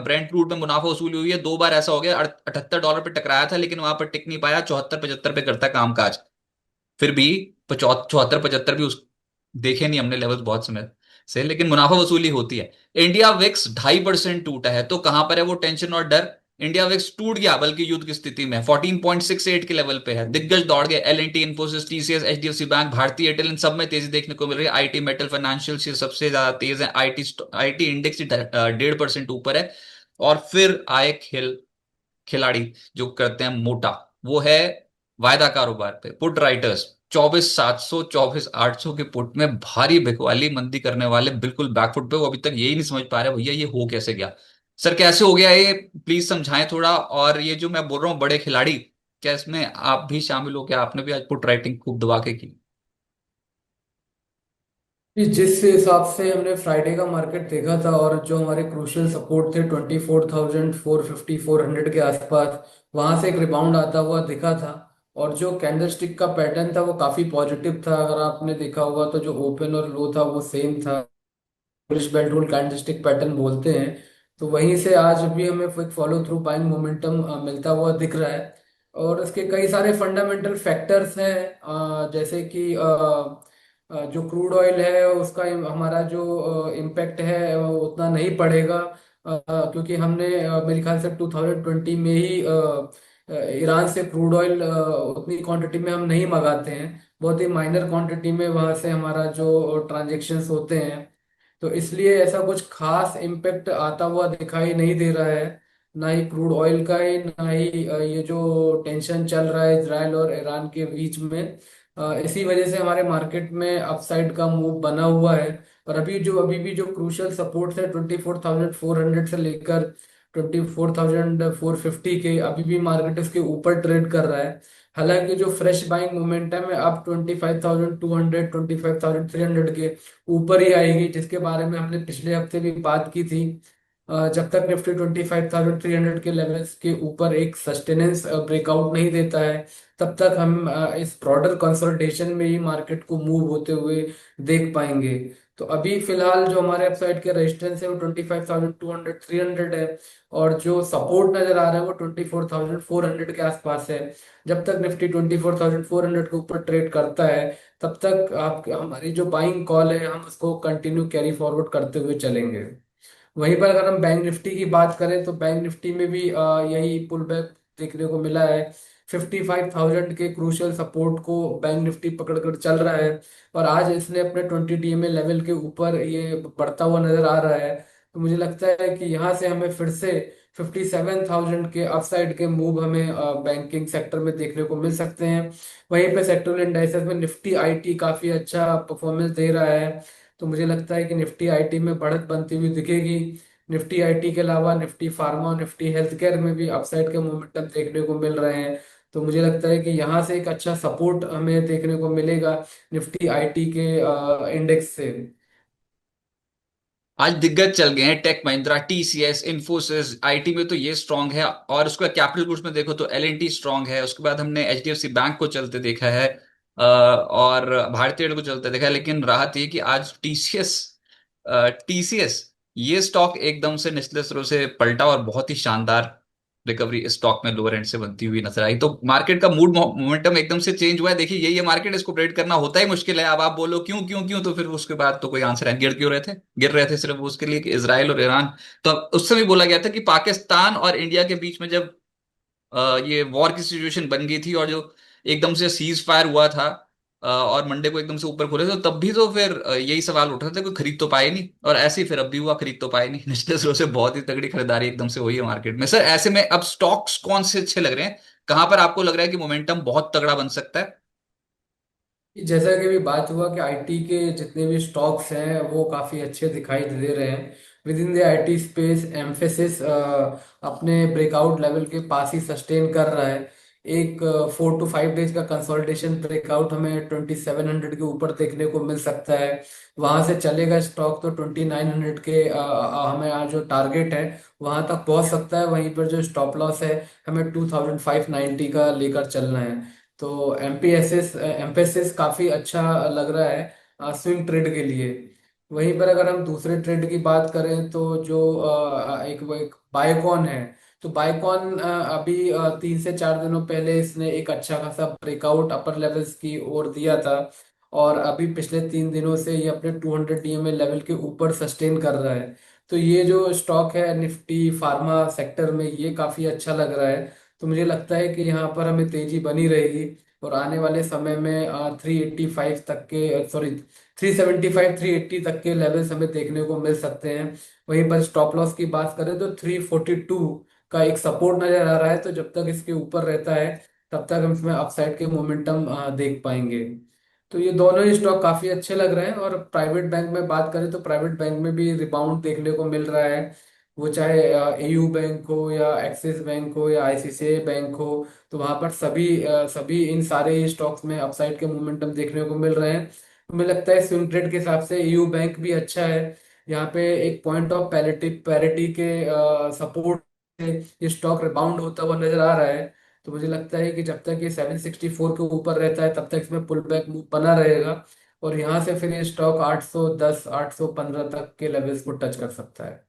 Brent crude में मुनाफा वसूली हुई है, 2 बार ऐसा हो गया, $78 पे टकराया था लेकिन वहां पर टिक नहीं पाया, 74-75 पे करता है कामकाज। फिर भी 74-75 भी उस देखे नहीं हमने लेवल्स बहुत समय से, लेकिन मुनाफा वसूली होती है। इंडिया विक्स 2.5% टूटा है, तो कहां पर है वो टेंशन और डर? इंडिया विक्स टूट गया बल्कि युद्ध की स्थिति में 14.68 के लेवल पे है। दिग्गज दौड़ गए, L and T, Infosys, TCS, HDFC bank, भारतीय एयरटेल, इन सब में तेजी देखने को मिल रही है। आईटी, मेटल, फाइनेंशियल ये सबसे ज्यादा तेज है। आईटी आईटी इंडेक्स 1.5% ऊपर है। और फिर आए खिलाड़ी जो करते हैं मोटा, वो है वायदा कारोबार पे पुट राइटर्स। 24,700 24,800 के पुट में भारी बिकवाली मंदी करने वाले बिल्कुल बैकफुट पे। वो अभी तक यही नहीं समझ पा रहे भैया ये हो कैसे गया। सर कैसे हो गया ये, प्लीज समझाएं थोड़ा। और ये जो मैं बोल रहा हूँ बड़े खिलाड़ी, क्या इसमें आप भी शामिल हो? क्या आपने भी आज पुट राइटिंग खूब दबा के की? जी, जिस हिसाब से हमने फ्राइडे का मार्केट देखा था और जो हमारे क्रूशियल सपोर्ट थे 24,450 400 के आसपास, वहां से एक रिबाउंड आता हुआ दिखा था। और जो कैंडलस्टिक का पैटर्न था वो काफी पॉजिटिव था। अगर आपने देखा होगा तो जो ओपन और लो था वो सेम था। Bullish belt rule candlestick pattern बोलते हैं। तो वहीं से आज भी हमें एक फॉलो थ्रू बाइंग मोमेंटम मिलता हुआ दिख रहा है। और इसके कई सारे फंडामेंटल फैक्टर्स हैं, जैसे कि जो क्रूड ऑयल है उसका हमारा जो इम्पेक्ट है वो उतना नहीं पड़ेगा, क्योंकि हमने मेरे ख्याल से 2020 में ही ईरान से क्रूड ऑयल उतनी क्वांटिटी में हम नहीं मंगाते हैं। बहुत ही माइनर क्वांटिटी में वहां से हमारा जो ट्रांजेक्शन्स होते हैं। तो इसलिए ऐसा कुछ खास इम्पेक्ट आता हुआ दिखाई नहीं दे रहा है। ना ही क्रूड ऑयल का है, ना ही ये जो टेंशन चल रहा है इजराइल और ईरान के बीच में। इसी वजह से हमारे मार्केट में अपसाइड का मूव बना हुआ है। और अभी भी जो क्रूशियल सपोर्ट है 24,400 से लेकर 24,450 के, अभी भी मार्केट इसके ऊपर ट्रेड कर रहा है। हालांकि जो फ्रेश बाइंग मोमेंटम है अब 25,200 25,300 के ऊपर ही आएगी, जिसके बारे में हमने पिछले हफ्ते भी बात की थी। जब तक निफ्टी 25,300 के लेवल्स के ऊपर एक सस्टेनेंस ब्रेकआउट नहीं देता है, तब तक हम इस ब्रॉडर कंसोलिडेशन में ही मार्केट को मूव होते हुए देख पाएंगे। तो अभी फिलहाल जो हमारे अपसाइड के रेजिस्टेंस है वो 25,200 300 है। और जो सपोर्ट नजर आ रहा है वो 24,400 के आसपास है। जब तक निफ्टी 24,400 के ऊपर ट्रेड करता है, तब तक आप हमारी जो बाइंग कॉल है हम उसको कंटिन्यू कैरी फॉरवर्ड करते हुए चलेंगे। वहीं पर अगर हम बैंक निफ्टी की बात करें तो बैंक निफ्टी में भी यही पुल बैक देखने को मिला है। 55,000 के क्रूशियल सपोर्ट को बैंक निफ्टी पकड़ कर चल रहा है। और आज इसने अपने 20 डीएमए लेवल के ऊपर ये बढ़ता हुआ नजर आ रहा है। तो मुझे लगता है कि यहाँ से हमें फिर से 57,000 के अपसाइड के मूव हमें बैंकिंग सेक्टर में देखने को मिल सकते हैं। वहीं पे सेक्टोरल इंडाइसेस में निफ्टी आईटी काफी अच्छा परफॉर्मेंस दे रहा है। तो मुझे लगता है कि निफ्टी आईटी में बढ़त बनती हुई दिखेगी। निफ्टी आईटी के अलावा निफ्टी फार्मा और निफ्टी हेल्थ केयर में भी अपसाइड के मोमेंटम देखने को मिल रहे हैं। तो मुझे लगता है कि यहाँ से एक अच्छा सपोर्ट हमें देखने को मिलेगा निफ्टी आईटी के इंडेक्स से। आज दिग्गज चल गए हैं, टेक महिंद्रा, टीसीएस, इन्फोसिस। आईटी में तो ये स्ट्रांग है, और उसका कैपिटल गुड्स में देखो तो एल एंड टी स्ट्रांग है। उसके बाद हमने एचडीएफसी बैंक को चलते देखा है, और भारतीय एयरटेल को चलते देखा है। लेकिन राहत ये कि आज टीसीएस टीसीएस ये स्टॉक एकदम से निचले स्तरों से पलटा, और बहुत ही शानदार रिकवरी इस स्टॉक में लोअर एंड से बनती हुई नजर आई। तो मार्केट का मूड मोमेंटम एकदम से चेंज हुआ है। देखिए ये मार्केट, इसको प्रेडिक्ट करना होता ही मुश्किल है। अब आप बोलो क्यों क्यों क्यों, तो फिर उसके बाद तो कोई आंसर है। गिर रहे थे सिर्फ उसके लिए कि इसराइल और ईरान। तो उस समय बोला गया था कि पाकिस्तान और इंडिया के बीच में जब ये वॉर की सिचुएशन बन गई थी, और जो एकदम से सीज फायर हुआ था, और मंडे को एकदम से ऊपर खुले थे, तो तब भी तो फिर यही सवाल उठ रहे थे, कोई खरीद तो पाए नहीं। और ऐसे ही फिर अब भी हुआ, खरीद तो पाए नहीं। निचले स्रोत से बहुत ही तगड़ी खरीदारी एकदम से हुई है मार्केट में। सर ऐसे में अब स्टॉक्स कौन से अच्छे लग रहे हैं? कहां पर आपको लग रहा है कि मोमेंटम बहुत तगड़ा बन सकता है? जैसा कि अभी बात हुआ कि आईटी के जितने भी स्टॉक्स हैं वो काफी अच्छे दिखाई दे रहे हैं। With in the IT space emphasis अपने ब्रेकआउट लेवल के पास ही सस्टेन कर रहा है। एक 4 to 5 डेज का कंसोलिडेशन ब्रेकआउट हमें 2700 के ऊपर देखने को मिल सकता है। वहां से चलेगा स्टॉक तो 2900 के हमें आज जो टारगेट है वहां तक पहुंच सकता है। वहीं पर जो स्टॉप लॉस है हमें 2590 का लेकर चलना है। तो एमपीएसएस एम्फेसिस काफी अच्छा लग रहा है स्विंग ट्रेड के लिए। वहीं पर अगर हम दूसरे ट्रेड की बात करें तो जो एक बायकॉन है। तो बायकॉन अभी 3 से 4 दिनों पहले इसने एक अच्छा खासा ब्रेकआउट अपर लेवल्स की ओर दिया था, और अभी पिछले 3 दिनों से ये अपने 200 डीएमए लेवल के ऊपर सस्टेन कर रहा है। तो ये जो स्टॉक है निफ्टी फार्मा सेक्टर में, ये काफी अच्छा लग रहा है। तो मुझे लगता है कि यहाँ पर हमें तेजी बनी रहेगी, और आने वाले समय में 385 तक के, सॉरी, 375 380 तक के लेवल्स हमें देखने को मिल सकते हैं। वहीं पर स्टॉप लॉस की बात करें तो 342 का एक सपोर्ट नजर आ रहा है, तो जब तक इसके ऊपर रहता है तब तक हम इसमें अपसाइड के मोमेंटम देख पाएंगे। तो ये दोनों ही स्टॉक काफी अच्छे लग रहे हैं। और प्राइवेट बैंक में बात करें तो प्राइवेट बैंक में भी रिबाउंड देखने को मिल रहा है। वो चाहे एयू बैंक हो या एक्सिस बैंक हो या आईसीआईसीआई बैंक हो, तो वहां पर सभी इन सारे स्टॉक्स में अपसाइड के मोमेंटम देखने को मिल रहे हैं। मुझे लगता है स्विंग ट्रेड के हिसाब से ईयू बैंक भी अच्छा है। यहाँ पे एक पॉइंट ऑफ पैरिटी पैरिटी के सपोर्ट से ये स्टॉक रिबाउंड होता हुआ नजर आ रहा है। तो मुझे लगता है कि जब तक ये 764 के ऊपर रहता है तब तक इसमें पुल बैक मूव बना रहेगा, और यहाँ से फिर ये स्टॉक 810 815 तक के लेवल्स को टच कर सकता है।